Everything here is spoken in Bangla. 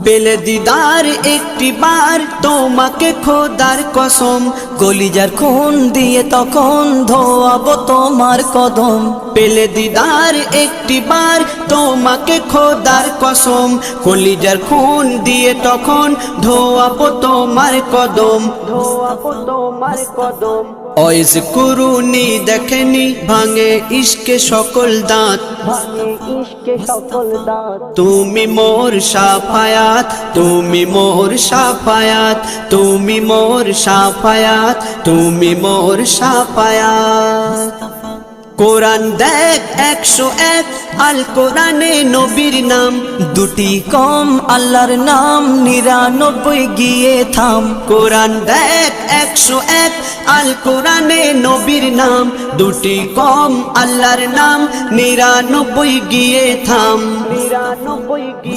পেলে দিদার একটি বার তোমাকে খোদার কসম, কলিজার খুন দিয়ে তখন ধোয়াবো তোমার কদম। পেলে দিদার একটি বার তোমাকে খোদার কসম, কলিজার খুন দিয়ে তখন ধোয়াবো তোমার কদম, ধোয়াবো তোমার কদম। ওয়াইজ কুরুনি দেখেনি ভাঙে ইশকে সকল দাঁত, ভাঙে ইশকে সকল দাঁত। তুমি মোর শাফায়াত, তুমি মোর শাফায়াত, তুমি মোর শাফায়াত, তুমি মোর শাফায়াত। কোরআন দেখ 101 আল কোরআনে নবীর নাম, দুটি কম আল্লাহর নাম 99 গিয়ে থাম। কোরআন দেখ 101 আল কোরআনে নবীর নাম, দুটি কম আল্লাহর নাম 99 গিয়ে থাম, 99